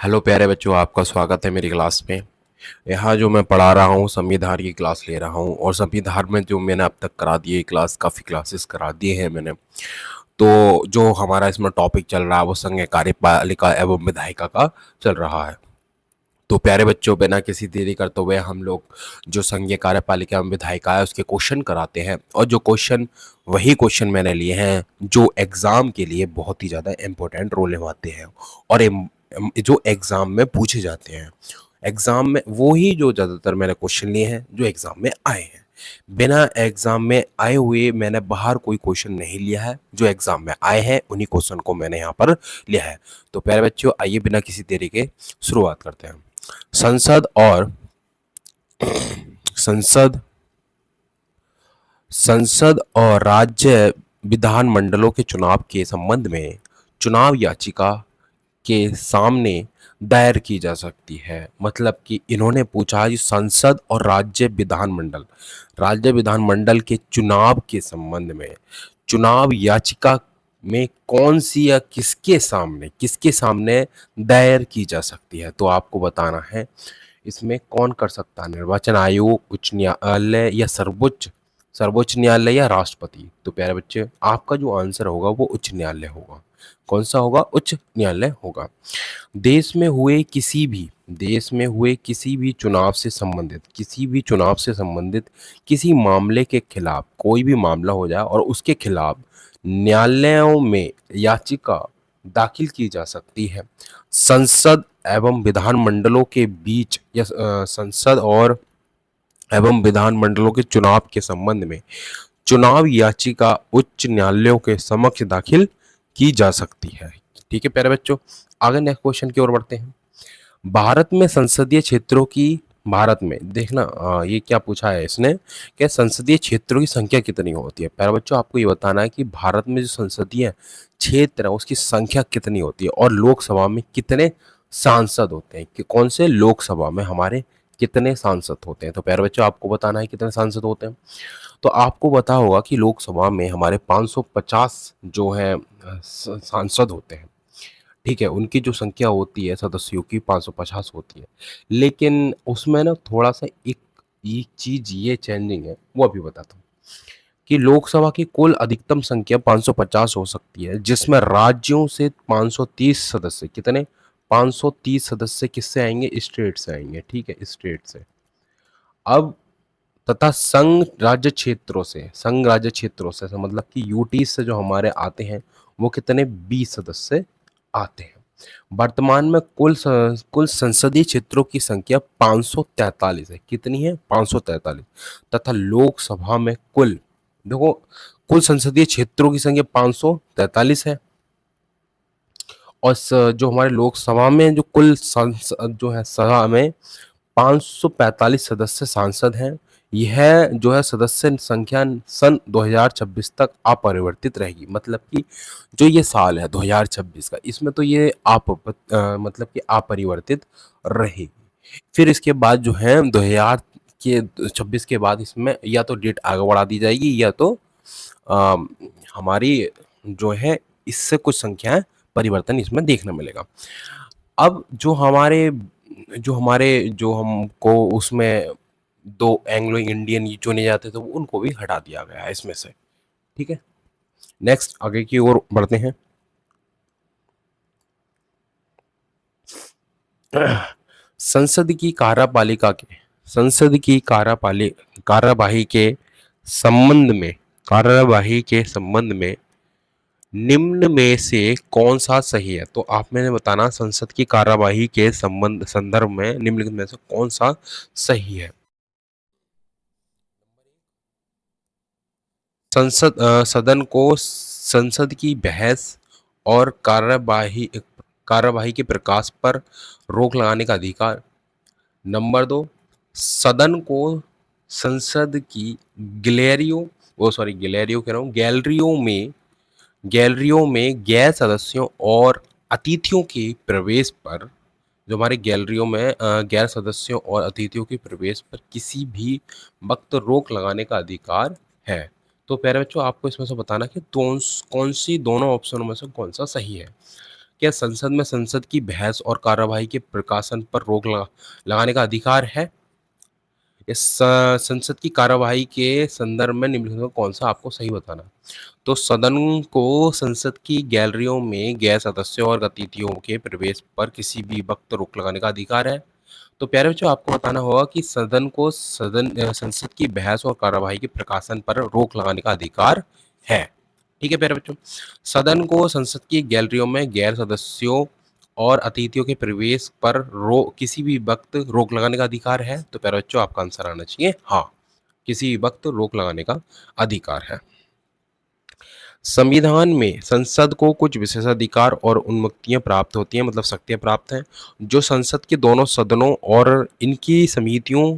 Hello प्यारे बच्चों, आपका स्वागत है मेरी क्लास में। यहाँ जो मैं पढ़ा रहा हूँ संविधान की क्लास ले रहा हूँ और संविधान में जो मैंने अब तक करा दी है क्लास, काफ़ी क्लासेस करा दिए हैं मैंने। तो जो हमारा इसमें टॉपिक चल रहा है वो संघ कार्यपालिका एवं विधायिका का चल रहा है। तो प्यारे बच्चों, बिना किसी देरी करते हुए हम लोग जो संघीय कार्यपालिका एवं विधायिका है उसके क्वेश्चन कराते हैं। और जो क्वेश्चन, वही क्वेश्चन मैंने लिए हैं जो एग्जाम के लिए बहुत ही ज़्यादा इम्पोर्टेंट रोल निभाते हैं और जो एग्जाम में पूछे जाते हैं। एग्जाम में वो ही जो ज़्यादातर मैंने क्वेश्चन लिए हैं जो एग्जाम में आए हैं। बिना एग्जाम में आए हुए मैंने बाहर कोई क्वेश्चन नहीं लिया है। जो एग्जाम में आए हैं उन्हीं क्वेश्चन को मैंने यहाँ पर लिया है। तो प्यारे बच्चों, आइए बिना किसी देरी के शुरुआत करते हैं। संसद और संसद संसद और राज्य विधानमंडलों के चुनाव के संबंध में चुनाव याचिका के सामने दायर की जा सकती है। मतलब कि इन्होंने पूछा कि संसद और राज्य विधानमंडल के चुनाव के संबंध में चुनाव याचिका में कौन सी या किसके सामने दायर की जा सकती है। तो आपको बताना है इसमें कौन कर सकता है। निर्वाचन आयोग, उच्च न्यायालय या सर्वोच्च सर्वोच्च न्यायालय या राष्ट्रपति। तो प्यारे बच्चे, आपका जो आंसर होगा वो उच्च न्यायालय होगा। कौन सा होगा? उच्च न्यायालय होगा। देश में हुए किसी भी चुनाव से संबंधित किसी मामले के खिलाफ, कोई भी मामला हो जाए और उसके खिलाफ न्यायालयों में याचिका दाखिल की जा सकती है। संसद एवं विधानमंडलों के बीच या संसद और एवं विधानमंडलों के चुनाव के संबंध में चुनाव याचिका उच्च न्यायालयों के समक्ष दाखिल की जा सकती है। ठीक है प्यारे बच्चों, आगे नेक्स्ट क्वेश्चन की ओर बढ़ते हैं। भारत में संसदीय क्षेत्रों की भारत में देखना, ये क्या पूछा है इसने कि संसदीय क्षेत्रों की संख्या कितनी होती है। प्यारे बच्चों, आपको ये बताना है कि भारत में जो संसदीय क्षेत्र है उसकी संख्या कितनी होती है और लोकसभा में कितने सांसद होते हैं। कि कौन से लोकसभा में हमारे कितने सांसद होते हैं। तो प्यारे बच्चों, आपको बताना है कितने सांसद होते हैं। तो आपको पता होगा कि लोकसभा में हमारे 550 जो है सांसद होते हैं। ठीक है, उनकी जो संख्या होती है सदस्यों की 550 होती है। लेकिन उसमें ना थोड़ा-सा एक एक चीज़ ये चेंजिंग है, वो अभी बताता हूँ। कि लोकसभा की कुल अधिकतम संख्या 550 हो सकती है, जिसमें राज्यों से 530 सदस्य, कितने? 530 सदस्य किससे आएँगे? स्टेट से आएँगे, ठीक है? स्टेट से। अब तथा संघ राज्य क्षेत्रों से मतलब कि यूटी से जो हमारे आते हैं वो कितने? 20 सदस्य आते हैं। वर्तमान में कुल संसदीय क्षेत्रों की संख्या 543 है। कितनी है? 543। तथा लोकसभा में कुल, देखो, कुल संसदीय क्षेत्रों की संख्या 543 है और जो हमारे लोकसभा में जो कुल जो है सभा में 545 सदस्य सांसद हैं। यह जो है सदस्य संख्या सन 2026 तक अपरिवर्तित रहेगी। मतलब कि जो ये साल है 2026 का, इसमें तो ये मतलब कि अपरिवर्तित रहेगी। फिर इसके बाद जो है 2026 के बाद इसमें या तो डेट आगे बढ़ा दी जाएगी या तो अ, हमारी जो है इससे कुछ संख्याएं परिवर्तन इसमें देखने मिलेगा। अब जो हमको उसमें दो एंग्लो इंडियन चुने जाते थे उनको भी हटा दिया गया है इसमें से। ठीक है, नेक्स्ट आगे की ओर बढ़ते हैं। संसद की कार्यपालिका के संसद की कार्यवाही के संबंध में कार्यवाही के संबंध में निम्न में से कौन सा सही है। तो आप मैंने बताना संसद की कार्यवाही के संदर्भ में निम्नलिखित में से कौन सा सही है। सदन को संसद की बहस और कार्यवाही के प्रकाश पर रोक लगाने का अधिकार। नंबर 2, सदन को संसद की गैलरियों कह रहा हूँ, गैलरियों में गैर सदस्यों और अतिथियों के प्रवेश पर, जो हमारे गैलरियों में गैर सदस्यों और अतिथियों के प्रवेश पर किसी भी वक्त रोक लगाने का अधिकार है। तो प्यारे बच्चों, आपको इसमें से बताना कि कौन सी दोनों ऑप्शनों में से कौन सा सही है। क्या संसद में संसद की बहस और कार्यवाही के प्रकाशन पर रोक लगाने का अधिकार है? इस संसद की कार्यवाही के संदर्भ में निम्नलिखित में कौन-सा आपको सही बताना है? तो सदन को संसद की गैलरियों में गैर सदस्यों और अतिथियों के प्रवेश पर किसी भी वक्त रोक लगाने का अधिकार है। तो प्यारे बच्चों, आपको बताना होगा कि सदन को संसद की बहस और कार्यवाही के प्रकाशन पर रोक लगाने का अधिकार है। ठीक है प्यारे बच्चों, सदन को संसद की गैलरियों में गैर सदस्यों और अतिथियों के प्रवेश पर किसी भी वक्त रोक लगाने का अधिकार है। तो प्यारे बच्चों, आपका आंसर आना चाहिए हाँ, किसी भी वक्त रोक लगाने का अधिकार है। संविधान में संसद को कुछ विशेषाधिकार और उन्मुक्तियां प्राप्त होती हैं, मतलब शक्तियां प्राप्त हैं, जो संसद के दोनों सदनों और इनकी समितियों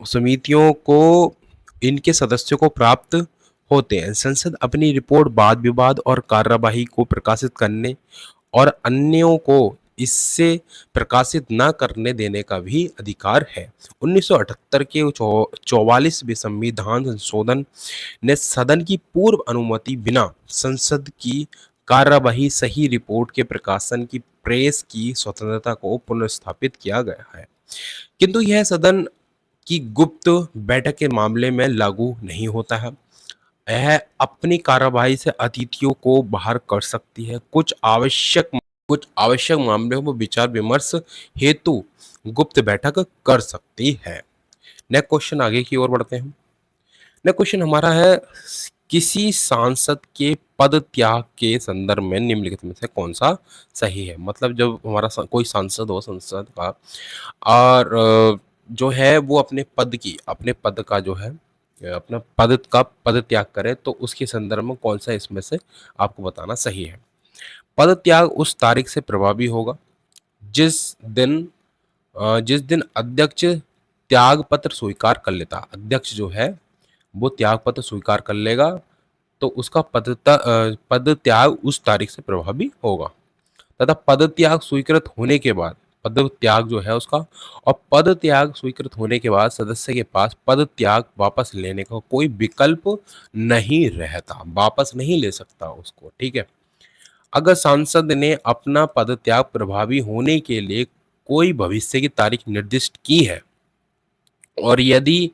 समितियों को इनके सदस्यों को प्राप्त होते हैं। संसद अपनी रिपोर्ट, वाद विवाद और कार्यवाही को प्रकाशित करने और अन्यों को इससे प्रकाशित न करने देने का भी अधिकार है। 1978 के 44वें संविधान संशोधन ने सदन की पूर्व अनुमति बिना संसद की कार्यवाही, सही रिपोर्ट के प्रकाशन की प्रेस की स्वतंत्रता को पुनर्स्थापित किया गया है, किंतु यह सदन की गुप्त बैठक के मामले में लागू नहीं होता है। यह अपनी कार्यवाही से अतिथियों को बाहर कर सकती है। कुछ आवश्यक मामलों में विचार विमर्श हेतु गुप्त बैठक कर सकती है। नेक्स्ट क्वेश्चन, आगे की ओर बढ़ते हैं। नेक्स्ट क्वेश्चन हमारा है, किसी सांसद के पद त्याग के संदर्भ में निम्नलिखित में से कौन सा सही है? मतलब जब हमारा कोई सांसद हो संसद का और जो है वो अपने पद का जो है अपना पद त्याग करे, तो उसके संदर्भ में कौन सा इसमें से आपको बताना सही है? पद त्याग उस तारीख से प्रभावी होगा जिस दिन जिस दिन अध्यक्ष त्याग पत्र स्वीकार कर लेता। अध्यक्ष जो है वो त्याग पत्र स्वीकार कर लेगा, तो उसका पद त्याग उस तारीख से प्रभावी होगा। तथा पद त्याग स्वीकृत होने के बाद, पद त्याग जो है उसका, और पद त्याग स्वीकृत होने के बाद सदस्य के पास पद त्याग वापस लेने का कोई विकल्प नहीं रहता, वापस नहीं ले सकता उसको। ठीक है, अगर सांसद ने अपना पद त्याग प्रभावी होने के लिए कोई भविष्य की तारीख निर्दिष्ट की है और यदि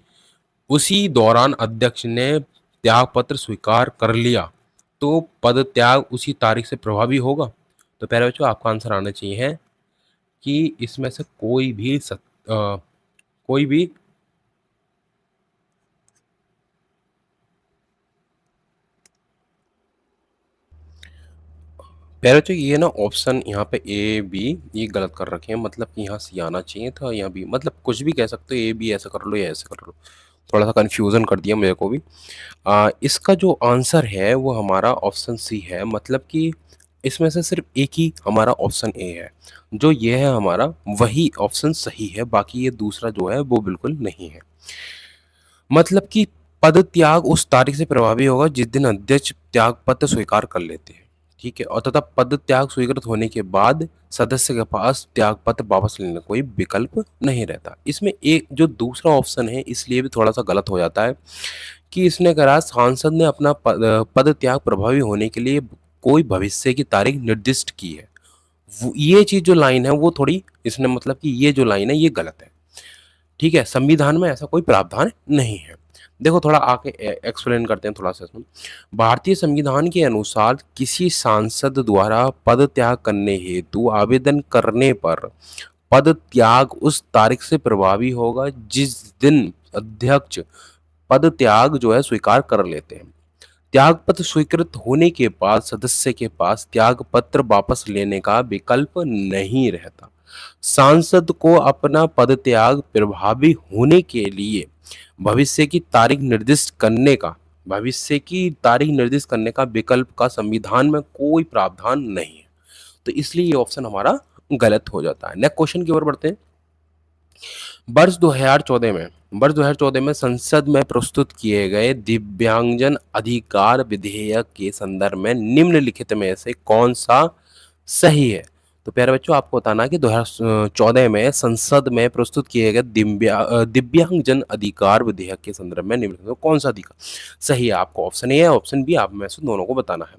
उसी दौरान अध्यक्ष ने त्याग पत्र स्वीकार कर लिया, तो पद त्याग उसी तारीख से प्रभावी होगा। तो प्यारे बच्चों, आपका आंसर आना चाहिए है कि इसमें से कोई भी प्यारे बच्चों, ये ना ऑप्शन यहाँ पे ए बी ये गलत कर रखे हैं, मतलब कि यहाँ सी आना चाहिए था, यहाँ बी, मतलब कुछ भी कह सकते हो, ए बी ऐसा कर लो या ऐसा कर लो, थोड़ा सा कन्फ्यूज़न कर दिया मेरे को भी। इसका जो आंसर है वो हमारा ऑप्शन सी है, मतलब कि इसमें से सिर्फ एक ही हमारा ऑप्शन ए है, जो ये है हमारा वही ऑप्शन सही है, बाकी ये दूसरा जो है वो बिल्कुल नहीं है। मतलब कि पद त्याग उस तारीख से प्रभावी होगा जिस दिन अध्यक्ष त्याग पत्र स्वीकार कर लेते हैं। ठीक है, और तथा पद त्याग स्वीकृत होने के बाद सदस्य के पास त्याग पत्र वापस लेने का कोई विकल्प नहीं रहता। इसमें एक जो दूसरा ऑप्शन है इसलिए भी थोड़ा सा गलत हो जाता है कि इसने कहा सांसद ने अपना पद त्याग प्रभावी होने के लिए कोई भविष्य की तारीख निर्दिष्ट की है। ये चीज जो लाइन है वो थोड़ी इसने, मतलब कि ये जो लाइन है ये गलत है। ठीक है, संविधान में ऐसा कोई प्रावधान नहीं है। देखो थोड़ा आके एक्सप्लेन करते हैं थोड़ा सा इसमें। भारतीय संविधान के अनुसार किसी सांसद द्वारा पद त्याग करने हेतु आवेदन करने पर पद त्याग उस तारीख से प्रभावी होगा जिस दिन अध्यक्ष पद त्याग जो है स्वीकार कर लेते हैं। त्याग पत्र स्वीकृत होने के बाद सदस्य के पास त्याग पत्र वापस लेने का विकल्प नहीं रहता। सांसद को अपना पद त्याग प्रभावी होने के लिए भविष्य की तारीख निर्दिष्ट करने का विकल्प का संविधान में कोई प्रावधान नहीं है। तो इसलिए ये ऑप्शन हमारा गलत हो जाता है। नेक्स्ट क्वेश्चन की ओर बढ़ते हैं। वर्ष 2014 में संसद में प्रस्तुत किए गए दिव्यांगजन अधिकार विधेयक के संदर्भ में निम्नलिखित में से कौन सा सही है? तो प्यारे बच्चों, आपको बताना है कि 2014 में संसद में प्रस्तुत किए गए दिव्यांगजन अधिकार विधेयक के संदर्भ में निम्नलिखित में कौन सा अधिकार सही है? आपको ऑप्शन ए या ऑप्शन बी, आप में से दोनों को बताना है।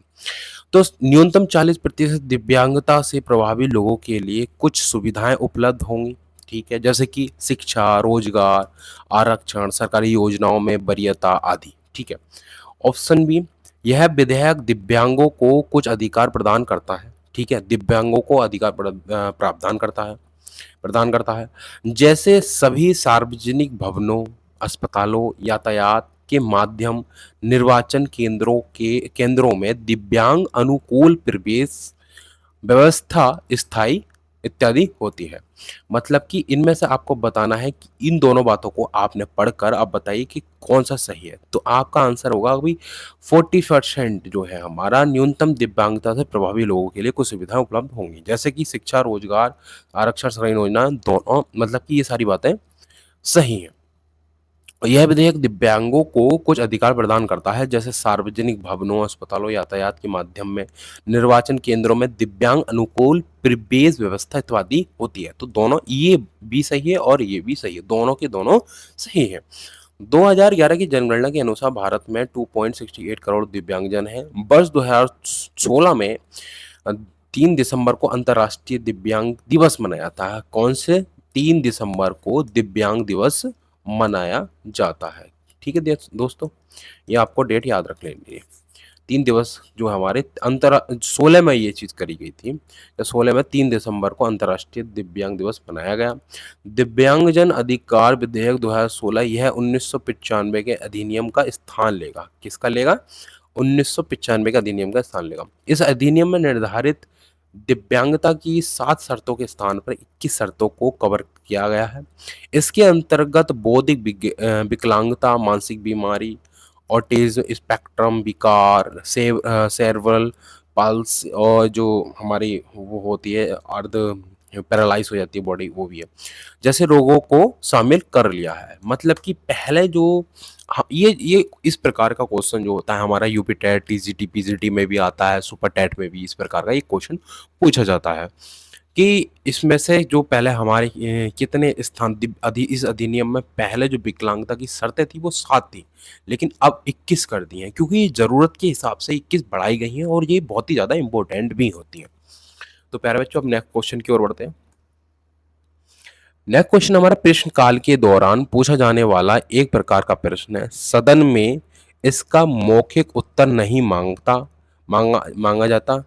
तो न्यूनतम 40% दिव्यांगता से प्रभावी लोगों के लिए कुछ सुविधाएं उपलब्ध होंगी, ठीक है, जैसे कि शिक्षा, रोजगार, आरक्षण, सरकारी योजनाओं में वरीयता आदि, ठीक है। ऑप्शन बी, यह विधेयक दिव्यांगों को कुछ अधिकार प्रदान करता है, ठीक है, दिव्यांगों को अधिकार प्रावधान करता है, प्रदान करता है, जैसे सभी सार्वजनिक भवनों, अस्पतालों, यातायात के माध्यम, निर्वाचन केंद्रों में दिव्यांग अनुकूल प्रवेश व्यवस्था स्थायी इत्यादि होती है। मतलब कि इनमें से आपको बताना है कि इन दोनों बातों को आपने पढ़कर आप बताइए कि कौन सा सही है। तो आपका आंसर होगा अभी 40% जो है हमारा न्यूनतम दिव्यांगता से प्रभावी लोगों के लिए कुछ सुविधाएं उपलब्ध होंगी, जैसे कि शिक्षा, रोजगार, आरक्षण, सरकारी योजना, दोनों, मतलब कि ये सारी बातें सही हैं। यह विधेयक दिव्यांगों को कुछ अधिकार प्रदान करता है, जैसे सार्वजनिक भवनों, अस्पतालों, यातायात के माध्यम में, निर्वाचन केंद्रों में दिव्यांग अनुकूल प्रवेश व्यवस्था इत्यादि होती है। तो दोनों ये भी सही है और ये भी सही है, दोनों के दोनों सही है। 2011 की जनगणना के अनुसार भारत में 2.68 करोड़ दिव्यांगजन हैं। वर्ष 2016 में 3 दिसंबर को अंतर्राष्ट्रीय दिव्यांग दिवस मनाया जाता है। कौन से? 3 दिसंबर को दिव्यांग दिवस मनाया जाता है। ठीक है दोस्तों, ये आपको डेट याद रख लेनी है। 3 दिवस जो हमारे 16 में ये चीज़ करी गई थी, 16 में 3 दिसंबर को अंतर्राष्ट्रीय दिव्यांग दिवस मनाया गया। दिव्यांगजन अधिकार विधेयक 2016 यह 1995 के अधिनियम का स्थान लेगा। किसका लेगा? 1995 के अधिनियम का स्थान लेगा। इस अधिनियम में निर्धारित दिव्यांगता की 7 शर्तों के स्थान पर 21 शर्तों को कवर किया गया है। इसके अंतर्गत बौद्धिक विकलांगता, मानसिक बीमारी, ऑटिज्म स्पेक्ट्रम विकार, सेरेब्रल पाल्स और जो हमारी वो होती है अर्ध पैरालाइज हो जाती है बॉडी, वो भी है, जैसे रोगों को शामिल कर लिया है। मतलब कि पहले जो ये इस प्रकार का क्वेश्चन जो होता है हमारा यूपी टेट, टीजीटी, पीजीटी में भी आता है, सुपर टेट में भी इस प्रकार का एक क्वेश्चन पूछा जाता है कि इसमें से जो पहले हमारे कितने स्थान इस अधिनियम में पहले जो विकलांगता की शर्तें थी वो 7 थी, लेकिन अब 21 कर दी हैं, क्योंकि ज़रूरत के हिसाब से 21 बढ़ाई गई हैं और ये बहुत ही ज़्यादा इंपॉर्टेंट भी होती हैं। तो प्यारे बच्चों, अब नेक्स्ट क्वेश्चन की ओर बढ़ते हैं। नेक्स्ट क्वेश्चन हमारा प्रश्नकाल के दौरान पूछा जाने वाला एक प्रकार का प्रश्न है। सदन में इसका मौखिक उत्तर नहीं मांगा जाता।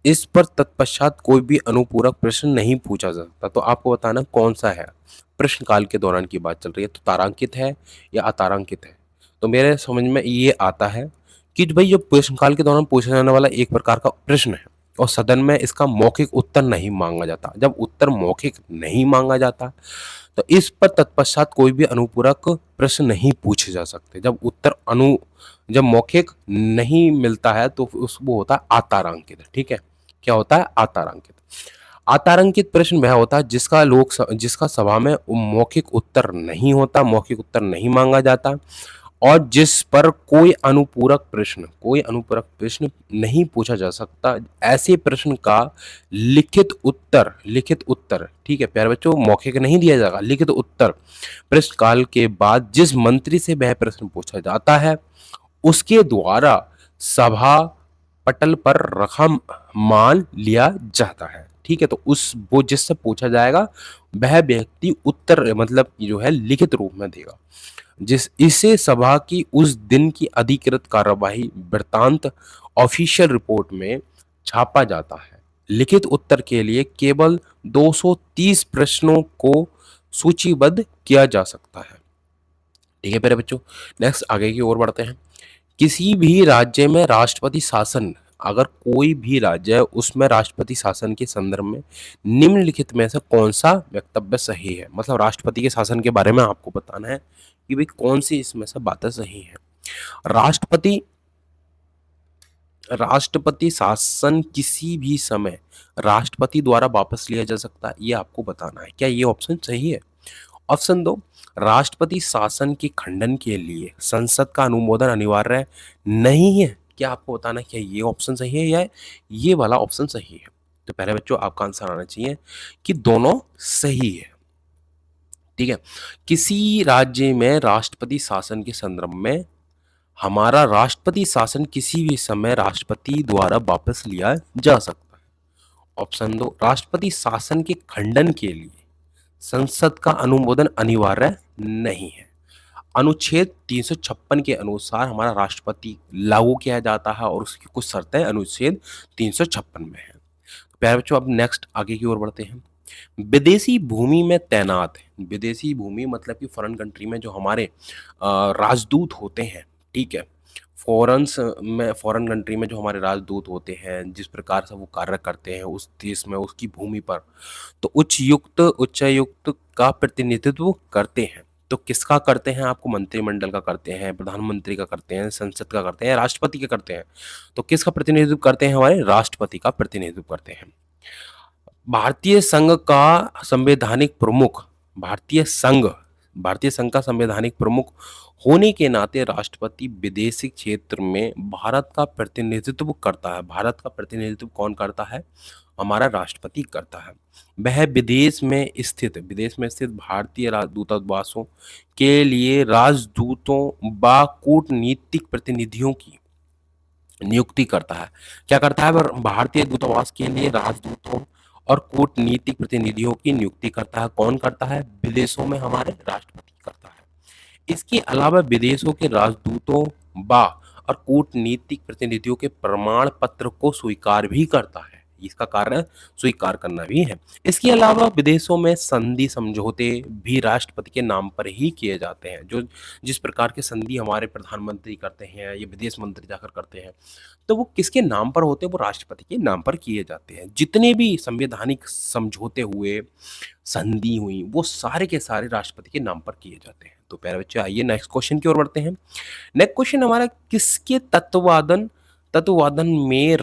इस पर तत्पश्चात कोई भी अनुपूरक प्रश्न नहीं पूछा जा सकता। तो आपको बताना कौन सा है। प्रश्नकाल के दौरान की बात चल रही है, तो तारांकित है या अतारांकित है। तो मेरे समझ में ये आता है कि भाई जो प्रश्नकाल के दौरान पूछा जाने वाला एक प्रकार का प्रश्न है और सदन में इसका मौखिक उत्तर नहीं मांगा जाता। जब उत्तर मौखिक नहीं मांगा जाता तो इस पर तत्पश्चात कोई भी अनुपूरक प्रश्न नहीं पूछे जा सकते। जब मौखिक नहीं मिलता है तो वो होता है आतारांकित। ठीक है, क्या होता है? आतारांकित। आतारांकित प्रश्न वह होता है जिसका सभा में मौखिक उत्तर नहीं होता, मौखिक उत्तर नहीं मांगा जाता और जिस पर कोई अनुपूरक प्रश्न नहीं पूछा जा सकता। ऐसे प्रश्न का लिखित उत्तर, ठीक है प्यारे बच्चों, मौखिक नहीं दिया जाएगा, लिखित उत्तर प्रश्नकाल के बाद जिस मंत्री से वह प्रश्न पूछा जाता है उसके द्वारा सभा पटल पर रखा मान लिया जाता है। ठीक है, तो वो जिससे पूछा जाएगा वह व्यक्ति उत्तर मतलब जो है लिखित रूप में देगा। इसे सभा की उस दिन की अधिकृत कार्यवाही वृत्तांत ऑफिशियल रिपोर्ट में छापा जाता है। लिखित उत्तर के लिए केवल 230 प्रश्नों को सूचीबद्ध किया जा सकता है। ठीक है मेरे बच्चों, नेक्स्ट आगे की ओर बढ़ते हैं। किसी भी राज्य में राष्ट्रपति शासन, अगर कोई भी राज्य है उसमें राष्ट्रपति शासन के संदर्भ में निम्नलिखित में से कौन सा वक्तव्य सही है। मतलब राष्ट्रपति के शासन के बारे में आपको बताना है कि भाई कौन सी इसमें से बातें सही है। राष्ट्रपति शासन किसी भी समय राष्ट्रपति द्वारा वापस लिया जा सकता है, ये आपको बताना है। क्या ये ऑप्शन सही है? ऑप्शन 2, राष्ट्रपति शासन के खंडन के लिए संसद का अनुमोदन अनिवार्य नहीं है। क्या आपको बताना है क्या ये ऑप्शन सही है या ये वाला ऑप्शन सही है? तो पहले बच्चों आपका आंसर आना चाहिए कि दोनों सही है। ठीक है, किसी राज्य में राष्ट्रपति शासन के संदर्भ में हमारा राष्ट्रपति शासन किसी भी समय राष्ट्रपति द्वारा वापस लिया जा सकता है। ऑप्शन दो, राष्ट्रपति शासन के खंडन के लिए संसद का अनुमोदन अनिवार्य नहीं है। अनुच्छेद 356 के अनुसार हमारा राष्ट्रपति लागू किया जाता है और उसकी कुछ शर्तें अनुच्छेद 356 में है। प्यारे बच्चों, अब नेक्स्ट आगे की ओर बढ़ते हैं। विदेशी भूमि में तैनात है। विदेशी भूमि मतलब कि फॉरेन कंट्री में जो हमारे राजदूत होते हैं, ठीक है, फॉरेन कंट्री में जो हमारे राजदूत होते हैं, जिस प्रकार से वो कार्य करते हैं उस देश में, उसकी भूमि पर, तो उच्चायुक्त का प्रतिनिधित्व करते हैं। तो किसका करते हैं? आपको मंत्रिमंडल का करते हैं, प्रधानमंत्री का करते हैं, संसद का करते हैं, राष्ट्रपति का करते हैं। तो किसका प्रतिनिधित्व करते हैं? हमारे राष्ट्रपति का प्रतिनिधित्व करते हैं। भारतीय संघ का संवैधानिक प्रमुख, भारतीय संघ का संवैधानिक प्रमुख होने के नाते राष्ट्रपति विदेशी क्षेत्र में भारत का प्रतिनिधित्व करता है। भारत का प्रतिनिधित्व कौन करता है? हमारा राष्ट्रपति करता है। वह विदेश में स्थित भारतीय दूतावासों के लिए राजदूतों व कूटनीतिक प्रतिनिधियों की नियुक्ति करता है। क्या करता है? वह भारतीय दूतावास के लिए राजदूतों और कूटनीतिक प्रतिनिधियों की नियुक्ति करता है। कौन करता है? विदेशों में हमारे राष्ट्रपति करता है। इसके अलावा विदेशों के राजदूतों व और कूटनीतिक प्रतिनिधियों के प्रमाण पत्र को स्वीकार भी करता है। इसका कार्य स्वीकार करना भी है। इसके अलावा विदेशों में संधि समझौते भी राष्ट्रपति के नाम पर ही किए जाते हैं। जो जिस प्रकार के संधि हमारे प्रधानमंत्री करते हैं या विदेश मंत्री जाकर करते हैं, तो वो किसके नाम पर होते हैं? वो राष्ट्रपति के नाम पर किए जाते हैं। जितने भी संवैधानिक समझौते हुए, संधि हुई, वो सारे के सारे राष्ट्रपति के नाम पर किए जाते हैं। तो प्यारे बच्चे, आइए नेक्स्ट क्वेश्चन की ओर बढ़ते हैं। नेक्स्ट क्वेश्चन हमारा, किसके तत्वावधान में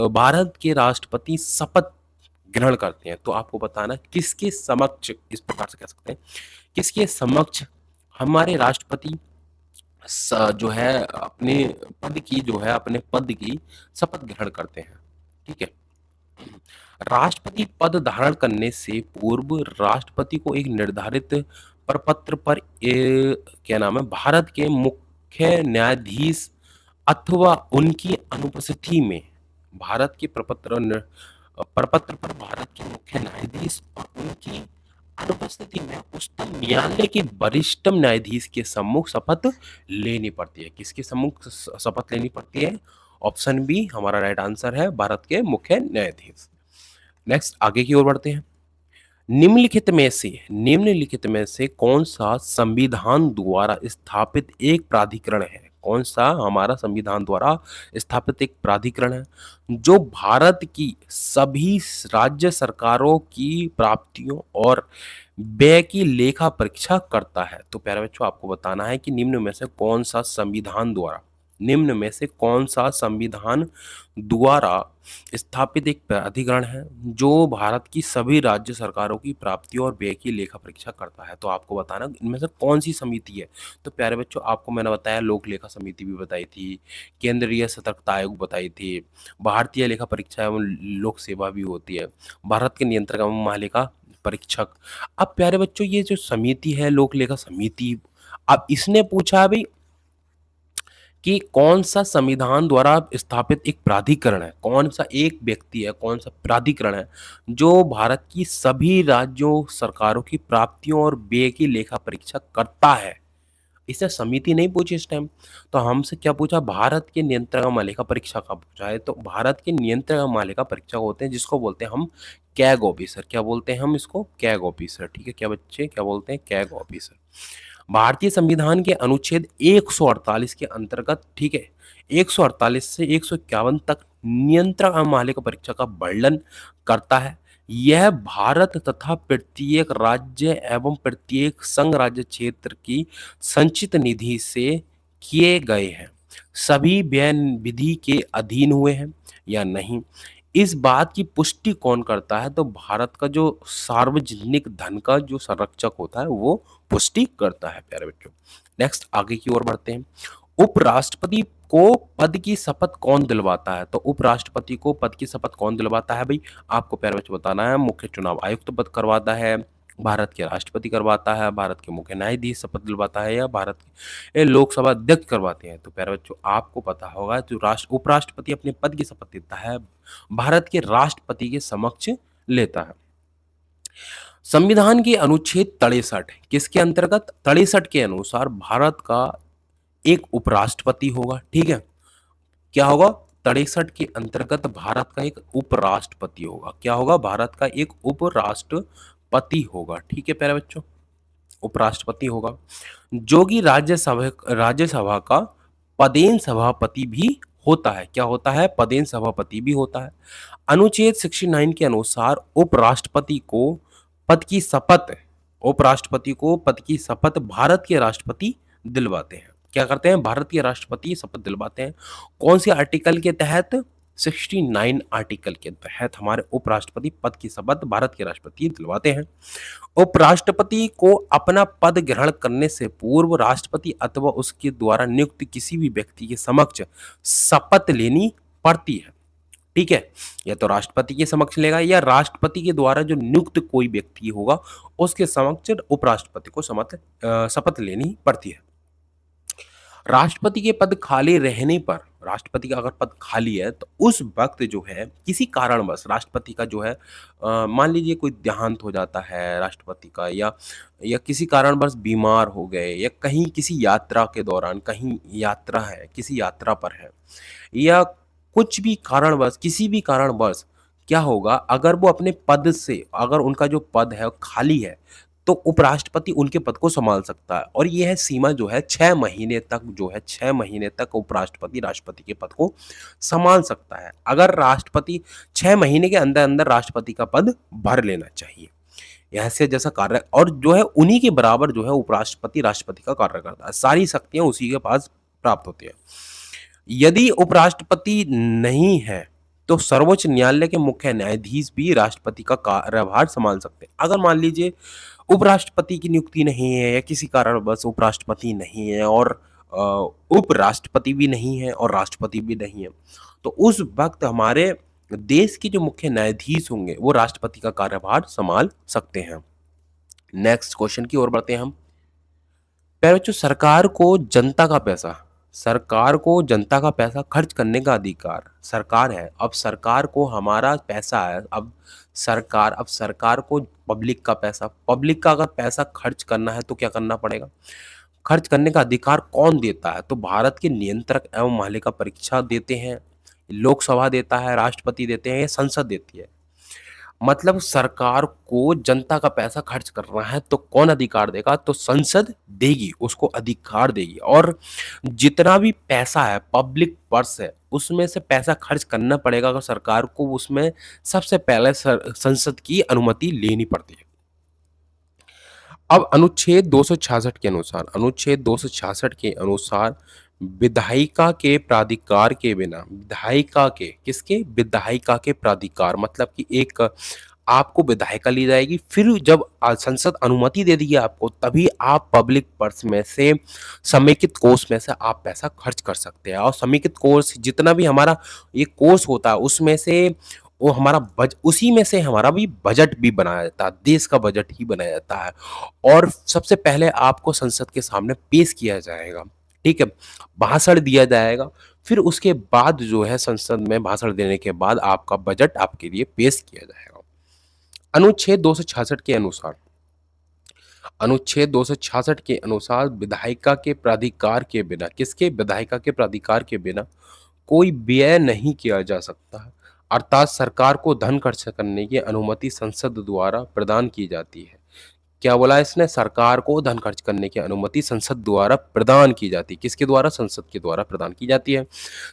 भारत के राष्ट्रपति शपथ ग्रहण करते हैं? तो आपको बताना किसके समक्ष, इस प्रकार से कह सकते हैं, किसके समक्ष हमारे राष्ट्रपति जो है अपने पद की शपथ ग्रहण करते हैं। ठीक है। राष्ट्रपति पद धारण करने से पूर्व राष्ट्रपति को एक निर्धारित प्रपत्र पर क्या नाम है, भारत के मुख्य न्यायाधीश अथवा उनकी अनुपस्थिति में, भारत के प्रपत्र पर भारत के मुख्य न्यायाधीश और उनकी अनुपस्थिति में उच्चतम न्यायालय के वरिष्ठतम न्यायाधीश के सम्मुख शपथ लेनी पड़ती है। किसके सम्मुख शपथ लेनी पड़ती है? ऑप्शन बी हमारा राइट आंसर है, भारत के मुख्य न्यायाधीश। नेक्स्ट आगे की ओर बढ़ते हैं। निम्नलिखित में से कौन सा संविधान द्वारा स्थापित एक प्राधिकरण है? कौन सा हमारा संविधान द्वारा स्थापित एक प्राधिकरण है जो भारत की सभी राज्य सरकारों की प्राप्तियों और व्यय की लेखा परीक्षा करता है? तो प्यारे बच्चों, आपको बताना है कि निम्न में से कौन सा संविधान द्वारा स्थापित एक प्राधिकरण है जो भारत की सभी राज्य सरकारों की प्राप्तियों और व्यय की लेखा परीक्षा करता है? तो आपको बताना इनमें से कौन सी समिति है। तो प्यारे बच्चों, आपको मैंने बताया, लोक लेखा समिति भी बताई थी, केंद्रीय सतर्कता आयोग बताई थी, भारतीय लेखा परीक्षा एवं लोक सेवा भी होती है, भारत के नियंत्रक एवं महालेखा परीक्षक। अब प्यारे बच्चों, ये जो समिति है, लोक लेखा समिति, अब इसने पूछा भाई कि कौन सा संविधान द्वारा स्थापित एक प्राधिकरण है, कौन सा एक व्यक्ति है, कौन सा प्राधिकरण है जो भारत की सभी राज्यों सरकारों की प्राप्तियों और व्यय की लेखा परीक्षा करता है। इससे समिति नहीं पूछी इस टाइम, तो हमसे क्या पूछा? भारत के नियंत्रक एवं मालिका परीक्षा का पूछा है। तो भारत के नियंत्रक एवं मालिका परीक्षा होते हैं जिसको बोलते हैं हम कैग ऑफिसर। क्या बोलते हैं हम इसको? CAG officer. ठीक है, क्या बच्चे, क्या बोलते हैं? CAG officer. भारतीय संविधान के अनुच्छेद 148 के अंतर्गत, ठीक है, 148 से 151 तक नियंत्रक एवं मालिका परीक्षा का वर्णन करता है। यह भारत तथा प्रत्येक राज्य एवं प्रत्येक संघ राज्य क्षेत्र की संचित निधि से किए गए हैं, सभी व्यय विधि के अधीन हुए हैं या नहीं। इस बात की पुष्टि कौन करता है? तो भारत का जो सार्वजनिक धन का जो संरक्षक होता है वो पुष्टि करता है। प्यारे बच्चों, नेक्स्ट आगे की ओर बढ़ते हैं। उपराष्ट्रपति को पद की शपथ कौन दिलवाता है? तो उपराष्ट्रपति को पद की शपथ कौन दिलवाता है भाई? आपको प्यारे बच्चों बताना है, मुख्य चुनाव आयुक्त पद करवाता है, भारत के राष्ट्रपति करवाता है, भारत के मुख्य न्यायाधीश शपथ दिलवाता है, या भारत के लोकसभा अध्यक्ष करवाते हैं? तो प्यारे बच्चों, आपको पता होगा जो उपराष्ट्रपति अपने पद की शपथ लेता है, भारत के राष्ट्रपति के समक्ष लेता है। संविधान के अनुच्छेद 63 किसके अंतर्गत? 63 के अनुसार भारत का एक उपराष्ट्रपति होगा, ठीक है? क्या होगा? 63 के अंतर्गत भारत का एक उपराष्ट्रपति होगा। क्या होगा? भारत का एक उपराष्ट्रपति होगा, ठीक है प्यारे बच्चों? उपराष्ट्रपति होगा, जो कि राज्यसभा का पदेन सभापति भी होता है। क्या होता है? पदेन सभापति भी होता है। अनुच्छेद 69 के अनुसार उपराष्ट्रपति को पद की शपथ भारत के राष्ट्रपति दिलवाते हैं। क्या करते हैं? भारत के राष्ट्रपति शपथ दिलवाते हैं। कौन से आर्टिकल के तहत? 69 आर्टिकल के तहत हमारे उपराष्ट्रपति पद की शपथ भारत के राष्ट्रपति दिलवाते हैं। उपराष्ट्रपति को अपना पद ग्रहण करने से पूर्व राष्ट्रपति अथवा उसके द्वारा नियुक्त किसी भी व्यक्ति के समक्ष शपथ लेनी पड़ती है, ठीक है? या तो राष्ट्रपति के समक्ष लेगा, या राष्ट्रपति के द्वारा जो नियुक्त कोई व्यक्ति होगा उसके समक्ष उपराष्ट्रपति को शपथ लेनी पड़ती है। राष्ट्रपति के पद खाली रहने पर, राष्ट्रपति का अगर पद खाली है तो उस वक्त जो है किसी कारणवश राष्ट्रपति का जो है मान लीजिए कोई देहांत हो जाता है राष्ट्रपति का, या किसी कारणवश बीमार हो गए, या कहीं किसी यात्रा के दौरान, कहीं यात्रा है, किसी यात्रा पर है, या कुछ भी कारणवश, किसी भी कारणवश क्या होगा, अगर वो अपने पद से, अगर उनका जो पद है वो खाली है, तो उपराष्ट्रपति उनके पद को संभाल सकता है। और यह सीमा जो है 6 महीने तक, जो है 6 महीने तक उपराष्ट्रपति राष्ट्रपति के पद को संभाल सकता है। अगर राष्ट्रपति 6 महीने के अंदर अंदर राष्ट्रपति का पद भर लेना चाहिए। ऐसे जैसा कार्य, और जो है उन्हीं के बराबर जो है उपराष्ट्रपति राष्ट्रपति का कार्य करता है, सारी शक्तियां उसी के पास प्राप्त होती है। यदि उपराष्ट्रपति नहीं है तो सर्वोच्च न्यायालय के मुख्य न्यायाधीश भी राष्ट्रपति का कार्यभार संभाल सकते हैं। अगर मान लीजिए उपराष्ट्रपति की नियुक्ति नहीं है, या किसी कारणवश उपराष्ट्रपति नहीं है, और उपराष्ट्रपति भी नहीं है, और राष्ट्रपति भी नहीं है, तो उस वक्त हमारे देश के जो मुख्य न्यायाधीश होंगे वो राष्ट्रपति का कार्यभार संभाल सकते हैं। नेक्स्ट क्वेश्चन की ओर बढ़ते हैं हम। प्यारे बच्चों, सरकार को जनता का पैसा खर्च करने का अधिकार सरकार है। अब सरकार को हमारा पैसा है, अब सरकार को पब्लिक का अगर पैसा खर्च करना है तो क्या करना पड़ेगा? खर्च करने का अधिकार कौन देता है? तो भारत के नियंत्रक एवं महालेखा परीक्षा देते हैं, लोकसभा देता है, राष्ट्रपति देते हैं, या संसद देती है। मतलब सरकार को जनता का पैसा खर्च करना है तो कौन अधिकार देगा? तो संसद देगी, उसको अधिकार देगी। और जितना भी पैसा है, पब्लिक पर्स है, उसमें से पैसा खर्च करना पड़ेगा अगर सरकार को, उसमें सबसे पहले संसद की अनुमति लेनी पड़ती है। अब अनुच्छेद 266 के अनुसार, विधायिका के प्राधिकार के बिना, विधायिका के प्राधिकार मतलब कि एक आपको विधायिका ली जाएगी, फिर जब संसद अनुमति दे देगी आपको, तभी आप पब्लिक पर्स में से, समेकित कोष में से आप पैसा खर्च कर सकते हैं। और समेकित कोष जितना भी हमारा ये कोष होता है, उसमें से वो हमारा उसी में से हमारा भी बजट भी बनाया जाता है, देश का बजट ही बनाया जाता है। और सबसे पहले आपको संसद के सामने पेश किया जाएगा, ठीक है, भाषण दिया जाएगा, फिर उसके बाद जो है संसद में भाषण देने के बाद आपका बजट आपके लिए पेश किया जाएगा। अनुच्छेद 266 के अनुसार, विधायिका के प्राधिकार के बिना, विधायिका के प्राधिकार के बिना कोई व्यय नहीं किया जा सकता है। अर्थात सरकार को धन खर्च करने की अनुमति संसद द्वारा प्रदान की जाती है। क्या बोला इसने? सरकार को धन खर्च करने की अनुमति संसद द्वारा प्रदान की जाती है। किसके द्वारा? संसद के द्वारा प्रदान की जाती है।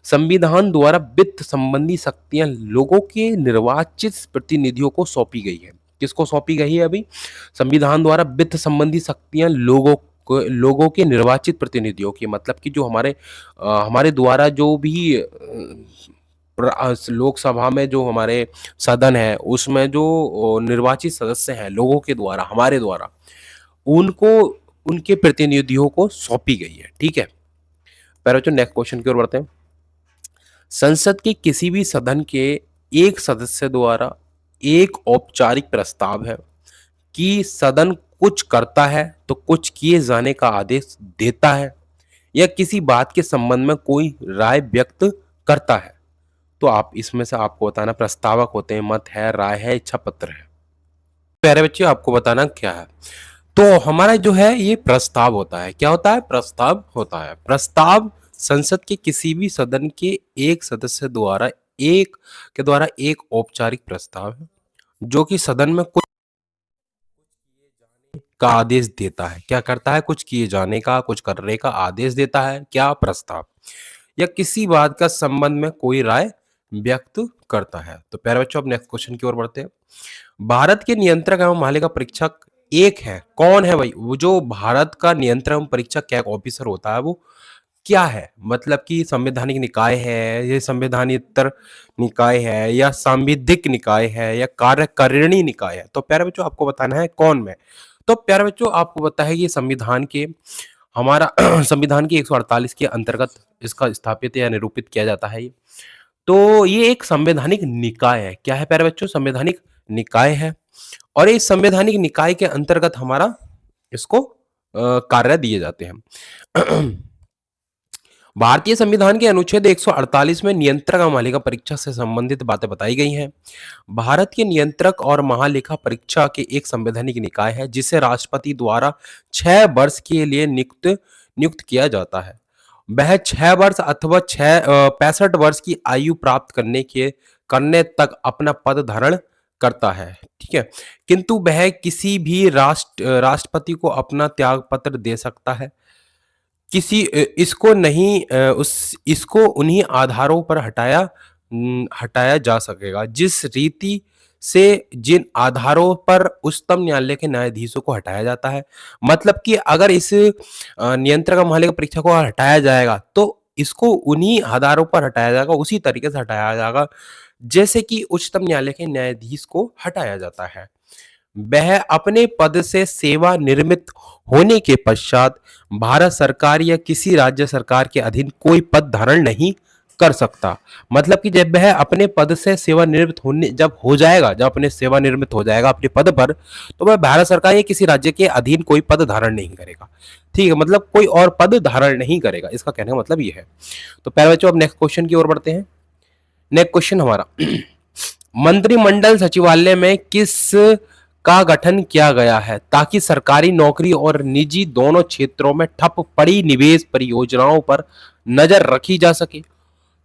संविधान द्वारा वित्त संबंधी शक्तियां लोगों के निर्वाचित प्रतिनिधियों को सौंपी गई है। किसको सौंपी गई है? अभी संविधान द्वारा वित्त संबंधी शक्तियां लोगों के निर्वाचित प्रतिनिधियों की, मतलब कि जो हमारे द्वारा जो भी लोकसभा में जो हमारे सदन है, उसमें जो निर्वाचित सदस्य हैं लोगों के द्वारा, हमारे द्वारा, उनको, उनके प्रतिनिधियों को सौंपी गई है, ठीक है। पैरा नेक्स्ट क्वेश्चन की ओर बढ़ते हैं। संसद के किसी भी सदन के एक सदस्य द्वारा एक औपचारिक प्रस्ताव है, कि सदन कुछ करता है तो कुछ किए जाने का आदेश देता है या किसी बात के संबंध में कोई राय व्यक्त करता है। तो आप इसमें से आपको बताना प्रस्तावक होते हैं, मत है, राय है, इच्छा पत्र है। प्यारे बच्चों आपको बताना क्या है। तो हमारा जो है ये प्रस्ताव होता है। क्या होता है? प्रस्ताव होता है। प्रस्ताव संसद के किसी भी सदन के एक सदस्य द्वारा एक औपचारिक प्रस्ताव है जो कि सदन में कुछ का आदेश देता है। क्या करता है? कुछ किए जाने का, कुछ करने का आदेश देता है। क्या? प्रस्ताव। या किसी बात का संबंध में कोई राय व्यक्त करता है। तो प्यारे बच्चों अब नेक्स्ट क्वेश्चन की ओर बढ़ते हैं। भारत के नियंत्रक एवं महालेखा परीक्षक एक है। कौन है भाई? वो जो भारत का नियंत्रक एवं परीक्षक क्या ऑफिसर होता है वो क्या है? मतलब कि संवैधानिक निकाय है, ये संवैधानितर निकाय है या सांविधिक निकाय है या कार्यकारिणी निकाय है? तो प्यारे बच्चों आपको बताना है कौन में। तो प्यारे बच्चों आपको पता है कि संविधान के हमारा संविधान की 148 के अंतर्गत इसका स्थापित या निरूपित किया जाता है ये। तो ये एक संवैधानिक निकाय है। क्या है प्यारे बच्चों? संवैधानिक निकाय है। और इस संवैधानिक निकाय के अंतर्गत हमारा इसको कार्य दिए जाते हैं। भारतीय संविधान के अनुच्छेद 148 में नियंत्रक और महालेखा परीक्षा से संबंधित बातें बताई गई हैं। भारत के नियंत्रक और महालेखा परीक्षा के एक संवैधानिक निकाय है जिसे राष्ट्रपति द्वारा 6 वर्ष के लिए नियुक्त नियुक्त किया जाता है। वह 6 वर्ष अथवा 65 वर्ष की आयु प्राप्त करने तक अपना पद धारण करता है। ठीक है, किंतु वह किसी भी राष्ट्रपति को अपना त्याग पत्र दे सकता है। इसको नहीं उस इसको उन्हीं आधारों पर हटाया जा सकेगा जिस रीति से जिन आधारों पर उच्चतम न्यायालय के न्यायाधीशों को हटाया जाता है। मतलब कि अगर इस नियंत्रक महालेखा परीक्षा को हटाया जाएगा तो इसको उन्हीं आधारों पर हटाया जाएगा, उसी तरीके से हटाया जाएगा जैसे कि उच्चतम न्यायालय के न्यायाधीश को हटाया जाता है। वह अपने पद से सेवानिवृत्त होने के पश्चात भारत सरकार या किसी राज्य सरकार के अधीन कोई पद धारण नहीं कर सकता। मतलब कि जब वह अपने पद से जब अपने सेवानिवृत्त हो जाएगा अपने पद पर, तो वह भारत सरकार या किसी राज्य के अधीन कोई पद धारण नहीं करेगा। ठीक है, मतलब कोई और पद धारण नहीं करेगा, इसका कहने का मतलब ये है। तो प्यारे बच्चों अब नेक्स्ट क्वेश्चन की ओर बढ़ते हैं। नेक्स्ट क्वेश्चन हमारा मंत्रिमंडल सचिवालय में किस का गठन किया गया है ताकि सरकारी नौकरी और निजी दोनों क्षेत्रों में ठप पड़ी निवेश परियोजनाओं पर नजर रखी जा सके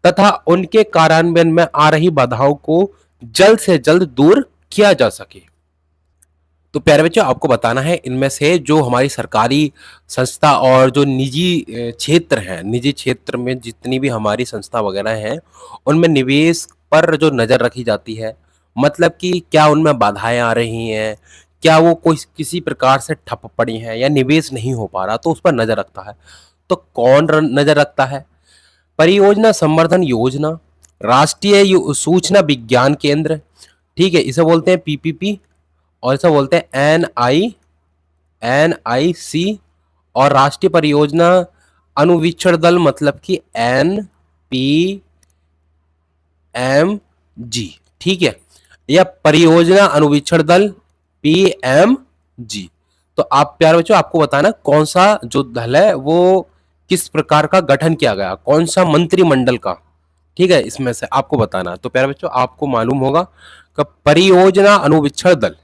तथा उनके कार्यान्वयन में आ रही बाधाओं को जल्द से जल्द दूर किया जा सके। तो प्यारे बच्चों आपको बताना है इनमें से जो हमारी सरकारी संस्था और जो निजी क्षेत्र है, निजी क्षेत्र में जितनी भी हमारी संस्था वगैरह हैं उनमें निवेश पर जो नजर रखी जाती है, मतलब कि क्या उनमें बाधाएं आ रही हैं, क्या वो कोई किसी प्रकार से ठप पड़ी हैं या निवेश नहीं हो पा रहा, तो उस पर नजर रखता है। तो कौन नजर रखता है? परियोजना संवर्धन योजना, राष्ट्रीय सूचना विज्ञान केंद्र, ठीक है, इसे बोलते हैं पीपीपी और इसे बोलते हैं एनआईसी, और राष्ट्रीय परियोजना अनुवीक्षण दल मतलब कि एनपीएमजी। ठीक है, या परियोजना अनुवीक्षण दल पीएमजी। तो आप प्यारे बच्चों आपको बताना कौन सा जो दल है वो किस प्रकार का गठन किया गया, कौन सा मंत्रिमंडल का। ठीक है, इसमें से आपको बताना। तो प्यारे बच्चों आपको मालूम होगा कि परियोजना अनुवीक्षण दल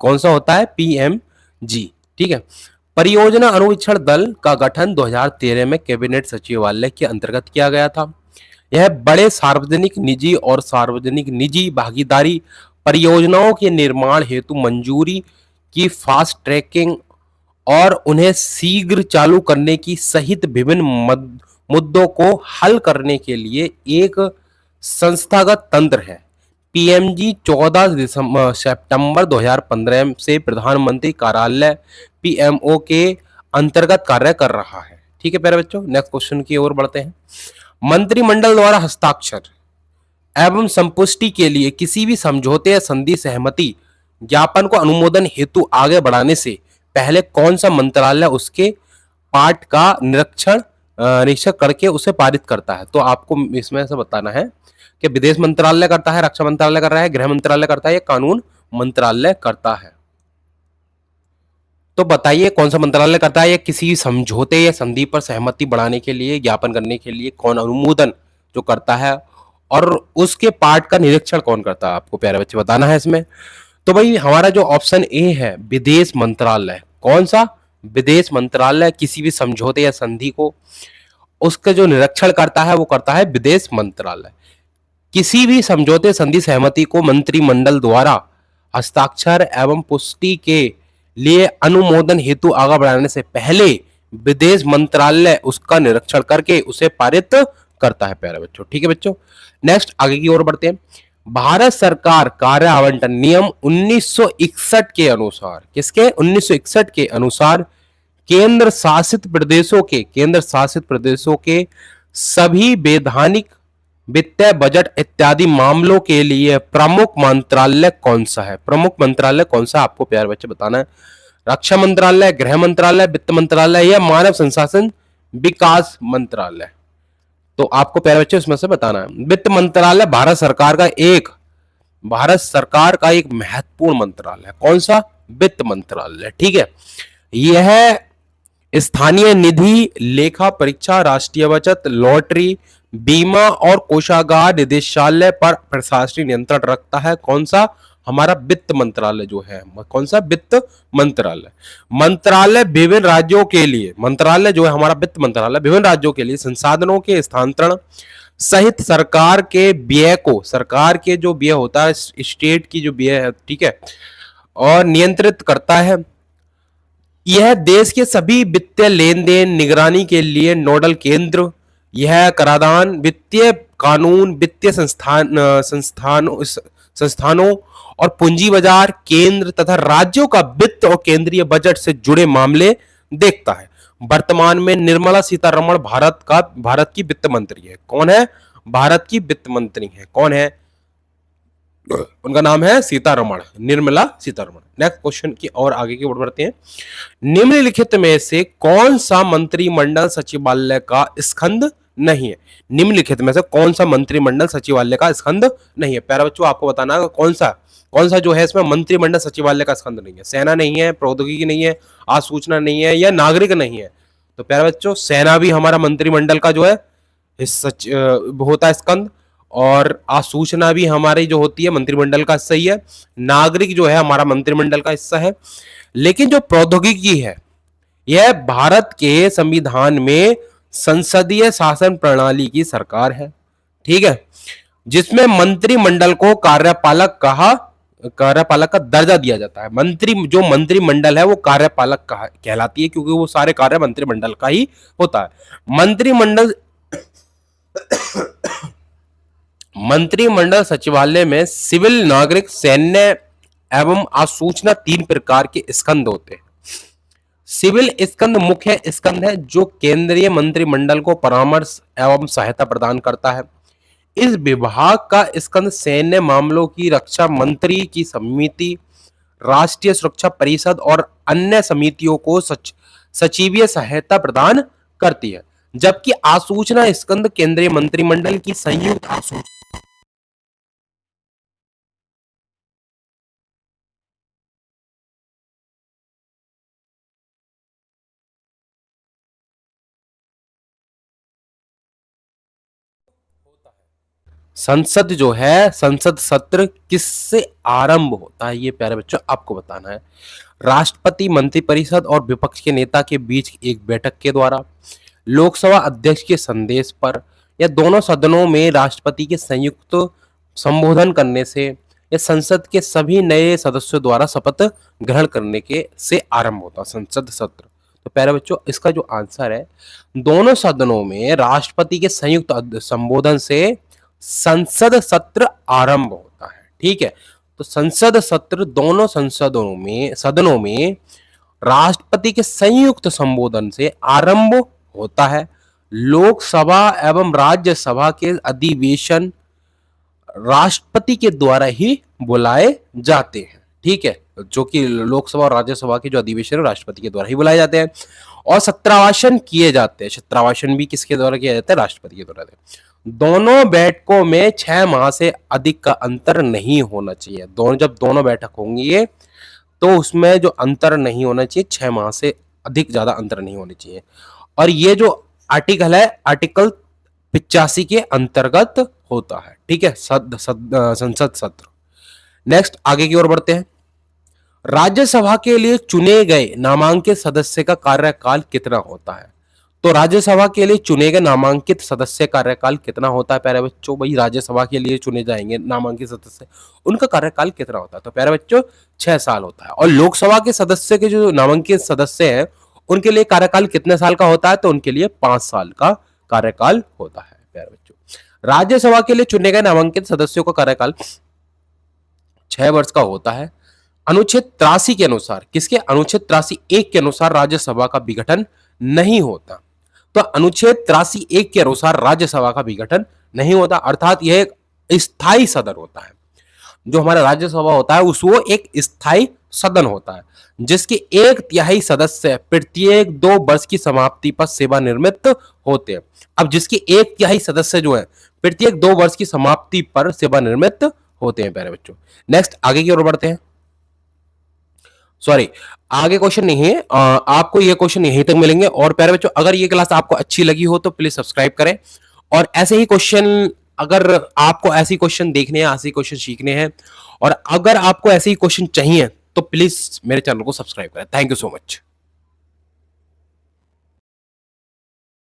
कौन सा होता है? पीएमजी। ठीक है, परियोजना अनुवीक्षण दल का गठन 2013 में कैबिनेट सचिवालय के अंतर्गत किया गया था। यह बड़े सार्वजनिक निजी और सार्वजनिक निजी भागीदारी परियोजनाओं के निर्माण हेतु मंजूरी की फास्ट ट्रैकिंग और उन्हें शीघ्र चालू करने की सहित विभिन्न मुद्दों को हल करने के लिए एक संस्थागत तंत्र है। पीएमजी 14 सितंबर 2015 से प्रधानमंत्री कार्यालय पीएमओ के अंतर्गत कार्य कर रहा है। ठीक है प्यारे बच्चों, नेक्स्ट क्वेश्चन की ओर बढ़ते हैं। मंत्रिमंडल द्वारा हस्ताक्षर एवं संपुष्टि के लिए किसी भी समझौते या संधि सहमति ज्ञापन को अनुमोदन हेतु आगे बढ़ाने से पहले कौन सा मंत्रालय उसके पाठ का निरीक्षण करके उसे पारित करता है? तो आपको इसमें से बताना है कि विदेश मंत्रालय करता है, रक्षा मंत्रालय कर रहा है, गृह मंत्रालय करता है या कानून मंत्रालय करता है। तो बताइए कौन सा मंत्रालय करता है? या किसी समझौते या संधि पर सहमति बढ़ाने के लिए, ज्ञापन करने के लिए कौन अनुमोदन जो करता है, और उसके पार्ट का निरीक्षण कौन करता है? आपको प्यारे बच्चे बताना है इसमें। तो भाई हमारा जो ऑप्शन ए है, विदेश मंत्रालय। कौन सा? विदेश मंत्रालय किसी भी समझौते या संधि को, उसका जो निरीक्षण करता है वो करता है विदेश मंत्रालय। किसी भी समझौते, संधि, सहमति को मंत्रिमंडल द्वारा हस्ताक्षर एवं पुष्टि के लिए अनुमोदन हेतु आगे बढ़ाने से पहले विदेश मंत्रालय उसका निरीक्षण करके उसे पारित करता है प्यारे बच्चों। ठीक है बच्चों, नेक्स्ट आगे की ओर बढ़ते हैं। भारत सरकार कार्य आवंटन नियम 1961 के अनुसार, किसके? 1961 के अनुसार केंद्र शासित प्रदेशों के सभी वैधानिक, वित्तीय, बजट इत्यादि मामलों के लिए प्रमुख मंत्रालय कौन सा है? प्रमुख मंत्रालय कौन सा आपको प्यारे बच्चे बताना है। रक्षा मंत्रालय, गृह मंत्रालय, वित्त मंत्रालय या मानव संसाधन विकास मंत्रालय? तो आपको प्यारे बच्चे उसमें से बताना है। वित्त मंत्रालय भारत सरकार का एक महत्वपूर्ण मंत्रालय है। कौन सा? वित्त मंत्रालय। ठीक है, यह स्थानीय निधि, लेखा परीक्षा, राष्ट्रीय बचत, लॉटरी, बीमा और कोषागार निदेशालय पर प्रशासनिक नियंत्रण रखता है। कौन सा? हमारा वित्त मंत्रालय जो है। कौन सा? वित्त मंत्रालय। मंत्रालय विभिन्न राज्यों के लिए, मंत्रालय जो है हमारा वित्त मंत्रालय विभिन्न राज्यों के लिए संसाधनों के स्थानांतरण सहित सरकार के व्यय को, सरकार के जो व्यय होता है, स्टेट की जो व्यय है, ठीक है, और नियंत्रित करता है। यह देश के सभी वित्तीय लेन देन निगरानी के लिए नोडल केंद्र, यह कराधान, वित्तीय कानून, वित्तीय संस्थानों और पूंजी बाजार, केंद्र तथा राज्यों का वित्त और केंद्रीय बजट से जुड़े मामले देखता है। वर्तमान में निर्मला सीतारमण भारत की वित्त मंत्री है। कौन है? भारत की वित्त मंत्री है। कौन है? उनका नाम है सीतारमण, निर्मला सीतारमण। नेक्स्ट क्वेश्चन की और आगे की ओर बढ़ते हैं। निम्नलिखित में से कौन सा मंत्रिमंडल सचिवालय का स्कंद नहीं है? निम्नलिखित में से कौन सा मंत्रिमंडल सचिवालय का स्कंद नहीं है? प्यारे बच्चों आपको बताना है कौन सा जो है इसमें मंत्रिमंडल सचिवालय का स्कंद नहीं है। सेना नहीं है, प्रौद्योगिकी नहीं है, आसूचना नहीं है, या नागरिक नहीं है। तो प्यारे बच्चों सेना भी हमारा मंत्रिमंडल का जो है होता है स्कंद, और आसूचना भी हमारी जो होती है मंत्रिमंडल का हिस्सा ही है। नागरिक जो है हमारा मंत्रिमंडल का हिस्सा है। लेकिन जो प्रौद्योगिकी है यह भारत के संविधान में संसदीय शासन प्रणाली की सरकार है। ठीक है, जिसमें मंत्रिमंडल को कार्यपालक का दर्जा दिया जाता है। जो मंत्रिमंडल है वो कार्यपालक कहलाती है, क्योंकि वो सारे कार्य मंत्रिमंडल का ही होता है। मंत्रिमंडल सचिवालय में सिविल, नागरिक, सैन्य एवं आसूचना 3 प्रकार के स्कंद होते हैं। सिविल स्कंद मुख्य स्कंद है जो केंद्रीय मंत्रिमंडल को परामर्श एवं सहायता प्रदान करता है। इस विभाग का स्कंद सैन्य मामलों की रक्षा मंत्री की समिति, राष्ट्रीय सुरक्षा परिषद और अन्य समितियों को सचिवीय सहायता प्रदान करती है। जबकि आसूचना स्कंद केंद्रीय मंत्रिमंडल की संयुक्त आसूचना संसद जो है, संसद सत्र किससे आरंभ होता है? ये प्यारे बच्चों आपको बताना है। राष्ट्रपति, मंत्रिपरिषद और विपक्ष के नेता के बीच एक बैठक के द्वारा, लोकसभा अध्यक्ष के संदेश पर, या दोनों सदनों में राष्ट्रपति के संयुक्त संबोधन करने से, या संसद के सभी नए सदस्यों द्वारा शपथ ग्रहण करने के से आरंभ होता संसद सत्र। तो प्यारे बच्चों इसका जो आंसर है, दोनों सदनों में राष्ट्रपति के संयुक्त संबोधन से संसद सत्र आरंभ होता है। ठीक है, तो संसद सत्र दोनों सदनों में राष्ट्रपति के संयुक्त संबोधन से आरंभ होता है। लोकसभा एवं राज्यसभा के अधिवेशन राष्ट्रपति के द्वारा ही बुलाए जाते हैं। ठीक है, जो कि लोकसभा और राज्यसभा के जो अधिवेशन राष्ट्रपति के द्वारा ही बुलाए जाते हैं, और सत्रावासन किए जाते हैं। सत्रावासन भी किसके द्वारा किया जाता है? राष्ट्रपति के द्वारा। दोनों बैठकों में 6 माह से अधिक का अंतर नहीं होना चाहिए। जब दोनों बैठक होंगी तो उसमें जो अंतर नहीं होना चाहिए, 6 माह से अधिक ज्यादा अंतर नहीं होने चाहिए। और ये जो आर्टिकल है, आर्टिकल 85 के अंतर्गत होता है। ठीक है, संसद सत्र। नेक्स्ट आगे की ओर बढ़ते हैं। राज्यसभा के लिए चुने गए नामांकित सदस्य का कार्यकाल कितना होता है? तो राज्यसभा के लिए चुने गए नामांकित सदस्य कार्यकाल कितना होता है प्यारे बच्चों? भाई राज्यसभा के लिए चुने जाएंगे नामांकित सदस्य, उनका कार्यकाल कितना होता है? तो प्यारे बच्चों 6 साल होता है। और लोकसभा के सदस्य के जो नामांकित सदस्य हैं उनके लिए कार्यकाल कितने साल का होता है? तो उनके लिए 5 साल का कार्यकाल होता है प्यारे बच्चों। राज्यसभा के लिए चुने गए नामांकित सदस्यों का कार्यकाल 6 वर्ष का होता है। अनुच्छेद 83 के अनुसार, किसके? अनुच्छेद 83(1) के अनुसार राज्यसभा का विघटन नहीं होता। तो अनुच्छेद 83(1) के अनुसार राज्यसभा का विघटन नहीं होता, अर्थात यह एक स्थायी सदन होता है। जो हमारा राज्यसभा होता है उस वो एक स्थायी सदन होता है जिसके 1/3 सदस्य प्रत्येक 2 वर्ष की समाप्ति पर सेवानिवृत्त होते हैं। अब जिसके 1/3 सदस्य जो है प्रत्येक 2 वर्ष की समाप्ति पर सेवानिवृत्त होते हैं प्यारे बच्चों। नेक्स्ट आगे की ओर बढ़ते हैं। सॉरी, आगे क्वेश्चन नहीं है, आपको ये क्वेश्चन यहीं तक मिलेंगे। और प्यारे बच्चों अगर ये क्लास आपको अच्छी लगी हो तो प्लीज सब्सक्राइब करें, और ऐसे ही क्वेश्चन, अगर आपको ऐसे क्वेश्चन देखने हैं, ऐसे क्वेश्चन सीखने हैं, और अगर आपको ऐसे ही क्वेश्चन चाहिए तो प्लीज मेरे चैनल को सब्सक्राइब करें। Thank you so much.